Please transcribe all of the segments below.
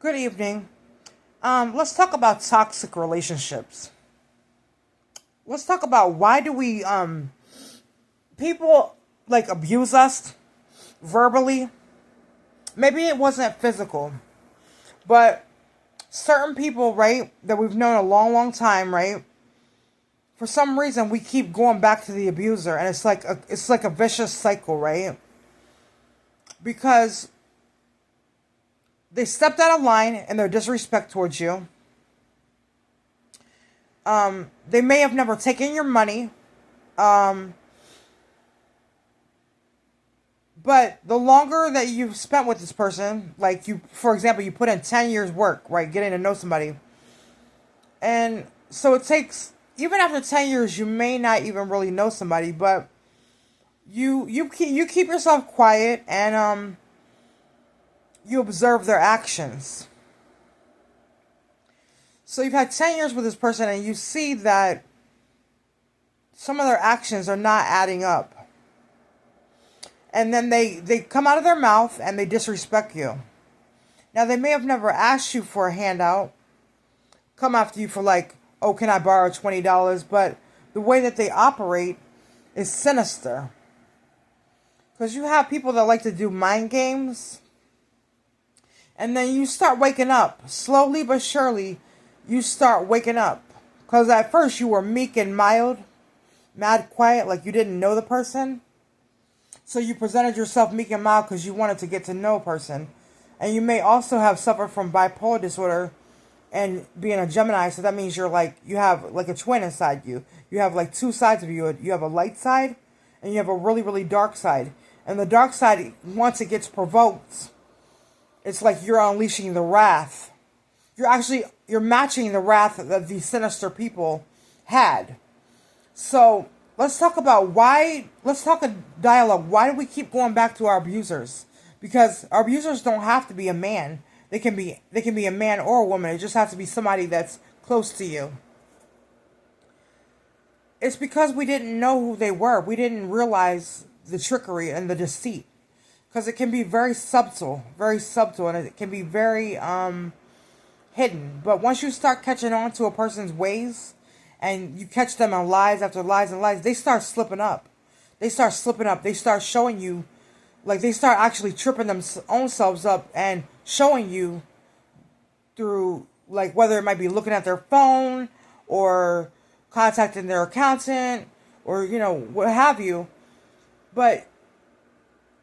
Good evening. Let's talk about toxic relationships. Let's talk about why do we people like abuse us verbally. Maybe it wasn't physical, but certain people, right, that we've known a long, long time, right? For some reason, we keep going back to the abuser, and it's like a vicious cycle, right? Because they stepped out of line in their disrespect towards you. They may have never taken your money. But the longer that you've spent with this person, like for example, you put in 10 years work, right, getting to know somebody. And so it takes, even after 10 years, you may not even really know somebody, but you keep yourself quiet and you observe their actions. So you've had 10 years with this person and you see that some of their actions are not adding up. And then they come out of their mouth and they disrespect you. Now, they may have never asked you for a handout, come after you for like, oh, can I borrow $20? But the way that they operate is sinister. Because you have people that like to do mind games. And then you start waking up. Slowly but surely, you start waking up. Because at first you were meek and mild, mad quiet, like you didn't know the person. So you presented yourself meek and mild because you wanted to get to know a person. And you may also have suffered from bipolar disorder and being a Gemini. So that means you have like a twin inside you. You have like two sides of you. You have a light side and you have a really, really dark side. And the dark side, once it gets provoked, it's like you're unleashing the wrath. You're matching the wrath that these sinister people had. So let's talk about let's talk a dialogue. Why do we keep going back to our abusers? Because our abusers don't have to be a man. They can be a man or a woman. It just has to be somebody that's close to you. It's because we didn't know who they were. We didn't realize the trickery and the deceit. Because it can be very subtle, and it can be very hidden. But once you start catching on to a person's ways, and you catch them on lies after lies and lies, they start slipping up. They start showing you, like they start actually tripping their own selves up and showing you through, like, whether it might be looking at their phone or contacting their accountant or, what have you.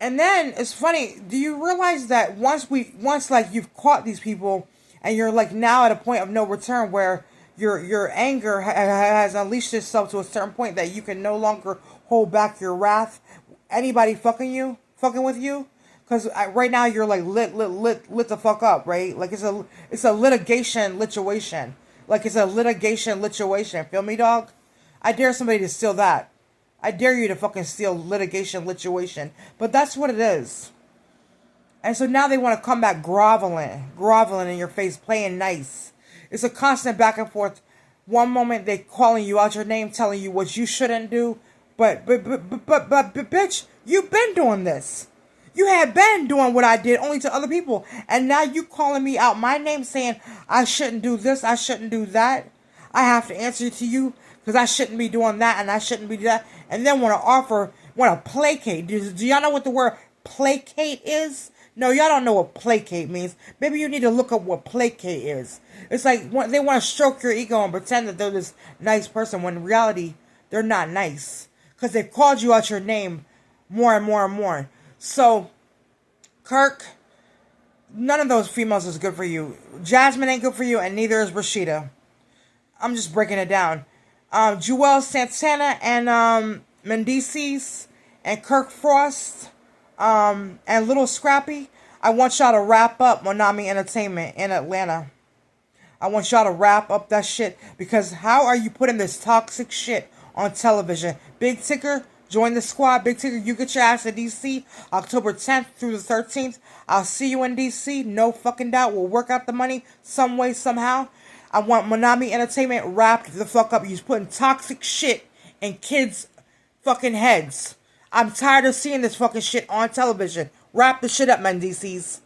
And then it's funny, do you realize that once you've caught these people and you're like now at a point of no return where your anger has unleashed itself to a certain point that you can no longer hold back your wrath. Anybody fucking with you, because right now you're like lit the fuck up, right? Like it's a litigation lituation. Like it's a litigation lituation. Feel me, dog? I dare somebody to steal that. I dare you to fucking steal litigation lituation. But that's what it is. And so now they want to come back groveling in your face, playing nice. It's a constant back and forth. One moment they calling you out your name, telling you what you shouldn't do. But bitch, you've been doing this. You had been doing what I did only to other people. And now you calling me out my name saying I shouldn't do this, I shouldn't do that. I have to answer to you because I shouldn't be doing that and I shouldn't be doing that. And then want to placate. Do y'all know what the word placate is? No, y'all don't know what placate means. Maybe you need to look up what placate is. It's like they want to stroke your ego and pretend that they're this nice person when in reality, they're not nice. Because they've called you out your name more and more and more. So, Kirk, none of those females is good for you. Jasmine ain't good for you, and neither is Rashida. I'm just breaking it down. Juelz, Santaña, and Mendeeces, and Kirk Frost, and little Scrappy. I want y'all to wrap up Monami Entertainment in Atlanta. I want y'all to wrap up that shit. Because how are you putting this toxic shit on television? Big Ticker, join the squad. Big Ticker, you get your ass to DC October 10th through the 13th. I'll see you in DC. No fucking doubt. We'll work out the money some way, somehow. I want Monami Entertainment wrapped the fuck up. You're putting toxic shit in kids' fucking heads. I'm tired of seeing this fucking shit on television. Wrap the shit up, Mendeeces.